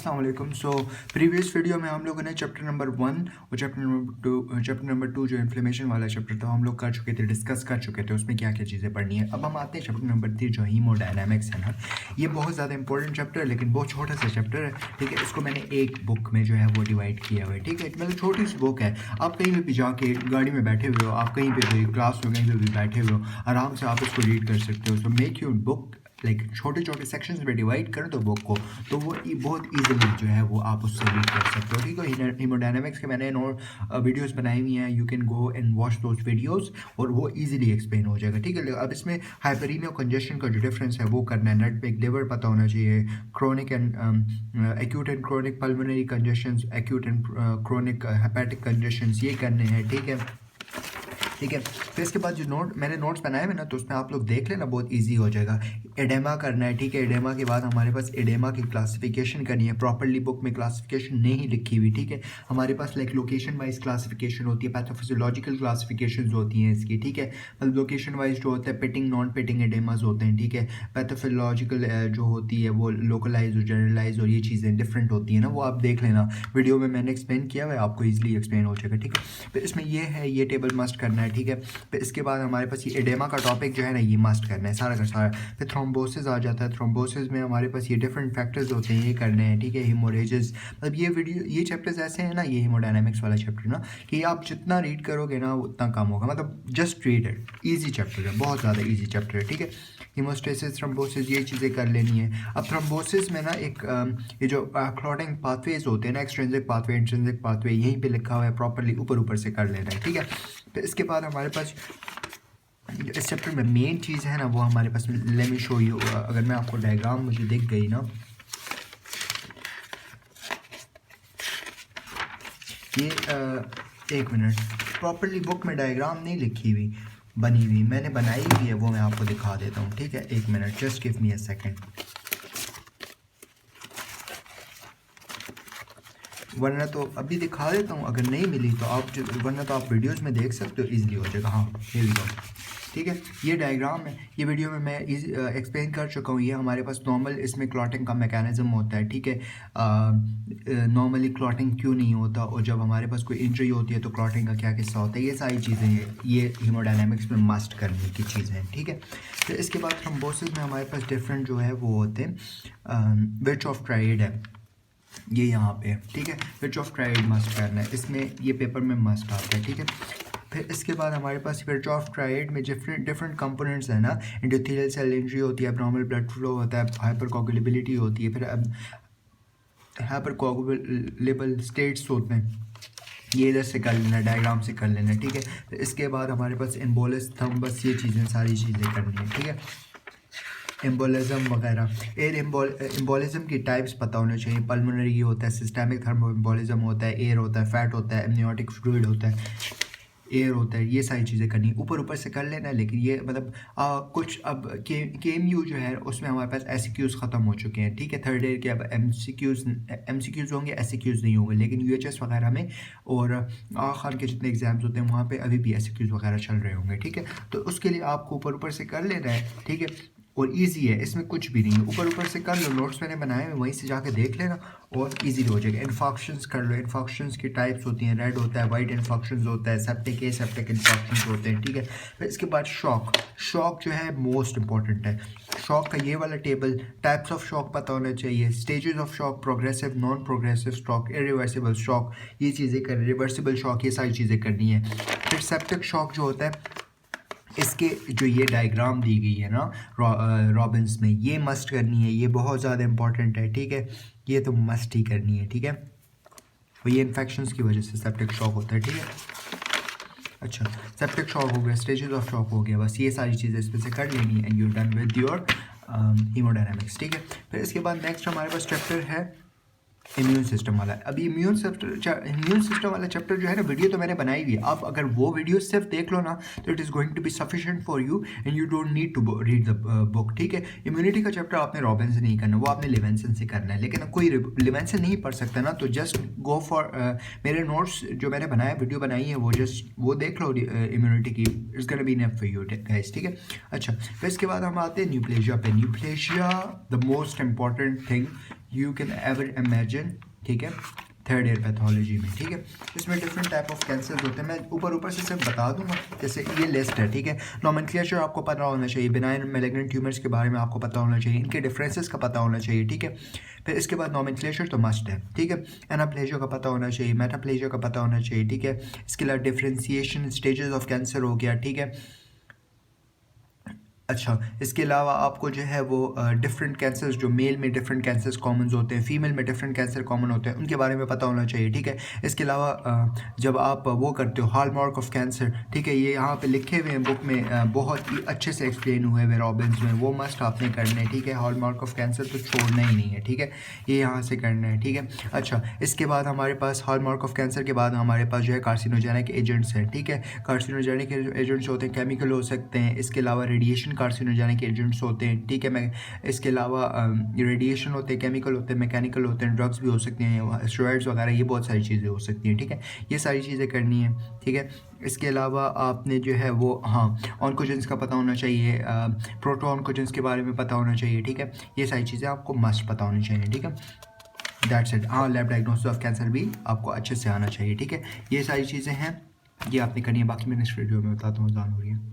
अस्सलाम वालेकुम। So previous video में हम लोगों ने चैप्टर नंबर 1 और चैप्टर नंबर 2 जो इन्फ्लेमेशन वाला चैप्टर था हम लोग कर चुके थे, डिस्कस कर चुके थे उसमें क्या क्या चीज़ें पढ़नी है। अब हम आते हैं चैप्टर नंबर 3 जो हीमोडायनामिक्स है ना। ये बहुत ज़्यादा इंपॉर्टेंट चैप्टर है लेकिन बहुत छोटा सा चैप्टर है, ठीक है। इसको मैंने एक बुक में जो है वो डिवाइड किया हुआ है, ठीक है। मतलब छोटी सी बुक है, आप कहीं भी जाके गाड़ी में बैठे हुए हो, आप कहीं पे भी क्लास में कहीं पे भी बैठे हुए हो, आराम से आप इसको रीड कर सकते हो। So make your book like छोटे छोटे सेक्शंस में डिवाइड कर दो बुक को, तो वो बहुत ईजिली जो है वो आप उससे रीड कर सकते हो, ठीक है। हीमोडायनामिक्स के मैंने वीडियोस बनाई हुई हैं, you can go and watch those videos और वो ईजिली एक्सप्लेन हो जाएगा, ठीक है। अब इसमें हाइपरीमिया कंजेशन का जो डिफरेंस है वो करना है, नट पे लिवर पता होना चाहिए, chronic and acute and chronic pulmonary congestion, acute and chronic hepatic congestion, ये करने हैं, ठीक है, ठीक है। फिर इसके बाद जो मैंने नोट्स बनाए हुए ना, तो उसमें आप लोग देख लेना, बहुत इजी हो जाएगा। एडेमा करना है, ठीक है। एडेमा के बाद हमारे पास एडेमा की क्लासिफिकेशन करनी है, प्रॉपर्ली बुक में क्लासिफिकेशन नहीं लिखी हुई, ठीक है। हमारे पास लाइक लोकेशन वाइज क्लासिफिकेशन होती है, पैथोफिजियोलॉजिकल क्लासिफिकेशन होती हैं इसकी, ठीक है। मतलब लोकेशन वाइज जो होता है पिटिंग नॉन पिटिंग एडेमाज होते हैं, ठीक है। पैथोफिजियोलॉजिकल जो होती है वो लोकलाइज और जनरलाइज और ये चीज़ें डिफरेंट होती हैं ना, वो आप देख लेना, वीडियो में मैंने एक्सप्लेन किया हुआ है, आपको ईजिली एक्सप्लेन हो जाएगा, ठीक है। फिर इसमें ये है, ये टेबल मस्ट करना है, ठीक है। फिर इसके बाद हमारे पास ये एडेमा का टॉपिक जो है ना, ये मस्ट करना है सारा का सारा। फिर थ्रोम्बोसिस आ जाता है, थ्रोम्बोसिस में हमारे पास ये डिफरेंट फैक्टर्स होते हैं, ये करने हैं, ठीक है। हीमोरेजेस, मतलब ये चैप्टर्स ऐसे हैं ना, ये हीमोडायनामिक्स वाला चैप्टर ना, कि आप जितना रीड करोगे ना उतना कम होगा, मतलब just read it, easy chapter है, बहुत ज़्यादा ईजी चैप्टर है, ठीक है। हीमोस्टेसिस, थ्रोम्बोसिस, ये चीज़ें कर लेनी है। अब थ्रोम्बोसिस में ना एक ये जो क्लॉटिंग पाथवेज होते हैं ना, एक्सट्रिंसिक पाथवे, इंट्रिंसिक पाथवे, यहीं पे लिखा हुआ है, प्रॉपर्ली ऊपर ऊपर से कर लेना है, ठीक है। तो इसके बाद हमारे पास इस चैप्टर में मेन चीज़ है ना, वो हमारे पास, लेट मी शो यू, अगर मैं आपको डायग्राम मुझे दिख गई ना, ये एक मिनट, प्रॉपर्ली बुक में डायग्राम नहीं लिखी हुई, बनी हुई मैंने बनाई हुई है, वो मैं आपको दिखा देता हूँ, ठीक है। एक minute, just give me a second, वरना तो अभी दिखा देता हूँ, अगर नहीं मिली तो आप वरना तो आप वीडियोस में देख सकते हो, इजीली हो जाएगा। हाँ, हियर वी गो, ठीक है। ये डायग्राम है, ये वीडियो में मैं एक्सप्लेन कर चुका हूँ। ये हमारे पास नॉर्मल इसमें क्लॉटिंग का मैकेनिज्म होता है, ठीक है। नॉर्मली क्लॉटिंग क्यों नहीं होता, और जब हमारे पास कोई इंजरी होती है तो क्लॉटिंग का क्या किस्सा होता है, ये सारी चीज़ें हैं, ये हीमोडायनामिक्स में मस्ट करने की चीज़ें हैं, ठीक है। फिर इसके बाद थ्रोम्बोसिस में हमारे पास डिफरेंट जो है वो होते हैं, विच ऑफ ट्राइड है ये यहाँ पे, ठीक है। विच ऑफ ट्राइड मस्ट करना है, इसमें ये पेपर में मस्ट आता है, ठीक है। फिर इसके बाद हमारे पास विच ऑफ ट्राइड में डिफरेंट कंपोनेंट्स है ना, एंडोथेलियल सेल इंजरी होती है, एब्नॉर्मल ब्लड फ्लो होता है, हाइपरकोगुलेबिलिटी होती है, फिर हाइपरकोगुलेबल स्टेट्स होते हैं, ये इधर से कर लेना, डायग्राम से कर लेना, ठीक है। फिर इसके बाद हमारे पास एम्बोलिस, थम्बस, ये चीज़ें सारी चीज़ें करनी है, ठीक है। एम्बोलिज्म वगैरह, एयर एम्बोलिज्म की टाइप्स पता होने चाहिए, पल्मोनरी होता है, सिस्टेमिक थर्मोएम्बोलिज्म होता है, एयर होता है, फैट होता है, एमनियोटिक फ्लूइड होता है, एयर होता है, ये सारी चीज़ें करनी है, ऊपर ऊपर से कर लेना है। लेकिन ये मतलब कुछ अब KMU जो है उसमें हमारे पास SQs ख़त्म हो चुके हैं, ठीक है। थर्ड ईयर के अब MCQs होंगे, SQs नहीं होंगे, लेकिन UHS वगैरह में और खान के जितने एग्जाम्स होते हैं वहाँ पे अभी भी SQs वगैरह चल रहे होंगे, ठीक है। तो उसके लिए आपको ऊपर ऊपर से कर लेना है, ठीक है। और इजी है, इसमें कुछ भी नहीं है, ऊपर ऊपर से कर लो, नोट्स मैंने बनाए हैं वहीं से जाके देख लेना और इजीली हो जाएगा। इन्फॉक्शंस कर लो, इन्फॉक्शंस की टाइप्स होती हैं, रेड होता है, वाइट इन्फॉक्शंस होता है, सेप्टिक एसेप्टिक इन्फॉक्शंस होते हैं, ठीक है। फिर इसके बाद शॉक जो है मोस्ट इंपॉर्टेंट है। शॉक का ये वाला टेबल, टाइप्स ऑफ शॉक पता होना चाहिए, stages of shock, progressive, non progressive shock, irreversible shock, ये चीज़ें कर, रिवर्सिबल शॉक, ये सारी चीज़ें करनी है। फिर सेप्टिक शॉक जो होता है, इसके जो ये डायग्राम दी गई है ना रॉबिन्स में, ये मस्ट करनी है, ये बहुत ज़्यादा इंपॉर्टेंट है, ठीक है। ये तो मस्ट ही करनी है, ठीक है। और ये इन्फेक्शंस की वजह से सेप्टिक शॉक होता है, ठीक है। अच्छा, सेप्टिक शॉक हो गया, स्टेजेस ऑफ शॉक हो गया, बस ये सारी चीज़ें इसमें से कर लेनी है and you done with your haemodynamics, ठीक है। फिर इसके बाद नेक्स्ट हमारे पास चैप्टर है इम्यून सिस्टम वाला। अभी इम्यून सिस्टम वाला चैप्टर जो है ना, वीडियो तो मैंने बनाई हुई है, आप अगर वो वीडियो सिर्फ देख लो ना तो it is going to be sufficient for you and you don't need to read the book, ठीक है। इम्यूनिटी का चैप्टर आपने रॉबिन से नहीं करना, वो आपने लिवेंसन से करना है, लेकिन कोई लिवेंसन नहीं पढ़ सकता ना, तो जस्ट गो फॉर मेरे नोट्स जो मैंने बनाया, वीडियो बनाई है, वो जस्ट वो देख लो, इम्यूनिटी की, it's gonna be enough for you guys, ठीक है। अच्छा, फिर इसके बाद हम आते हैं न्यूप्लेशिया पे। Neoplasia the most important thing, you can ever imagine, ठीक है, थर्ड ईयर पैथोलॉजी में, ठीक है। इसमें डिफरेंट टाइप ऑफ कैंसर होते हैं, मैं ऊपर से सिर्फ बता दूंगा, जैसे ये लिस्ट है, ठीक है। नॉमेनक्लेचर आपको पता होना चाहिए, बिनाइन मैलिग्नेंट ट्यूमर्स के बारे में आपको पता होना चाहिए, इनके डिफरेंसेस का पता होना चाहिए, ठीक है। फिर इसके बाद नॉमेनक्लेचर तो मस्ट है, ठीक है। एनाप्लेजिया का पता होना चाहिए, मेटाप्लेजिया का पता होना चाहिए, ठीक है। इसके अलावा डिफ्रेंसिएशन स्टेजेस ऑफ कैंसर हो गया, ठीक है। अच्छा, इसके अलावा आपको जो है वो डिफरेंट कैंसर्स, जो मेल में डिफरेंट कैंसर्स कॉमन होते हैं, फीमेल में डिफरेंट कैंसर कॉमन होते हैं, उनके बारे में पता होना चाहिए, ठीक है। इसके अलावा जब आप वो करते हो हॉलमार्क ऑफ कैंसर, ठीक है, ये यहाँ पे लिखे हुए हैं बुक में, बहुत ही अच्छे से एक्सप्लेन हुए हैं रॉबिन्स में, वो मस्ट आपने करने, ठीक है। हॉलमार्क ऑफ कैंसर तो छोड़ना ही नहीं है, ठीक है, ये यहाँ से करना है, ठीक है। अच्छा, इसके बाद हमारे पास हॉलमार्क ऑफ कैंसर के बाद हमारे पास जो है कार्सिनोजेनिक एजेंट्स हैं, ठीक है। कार्सिनोजेनिक एजेंट्स होते हैं, केमिकल हो सकते हैं, इसके अलावा रेडिएशन कार्सिनोजेनिक एजेंट्स होते हैं, ठीक है। मैं इसके अलावा रेडिएशन होते हैं, केमिकल होते हैं, मैकेनिकल होते हैं, ड्रग्स भी हो सकते हैं, स्टेरॉइड्स वगैरह, ये बहुत सारी चीज़ें हो सकती हैं, ठीक है। ये सारी चीज़ें करनी है, ठीक है। इसके अलावा आपने जो है वो ऑन्कोजेंस का पता होना चाहिए, प्रोटो ऑन्कोजेंस के बारे में पता होना चाहिए, ठीक है। ये सारी चीज़ें आपको मस्ट पता होनी चाहिए, ठीक है। That's it. Lab diagnosis of cancer भी आपको अच्छे से आना चाहिए, ठीक है। ये सारी चीज़ें हैं, ये आपने करनी है, बाकी मैं नेक्स्ट वीडियो में बताता हूँ, जान हो रही है।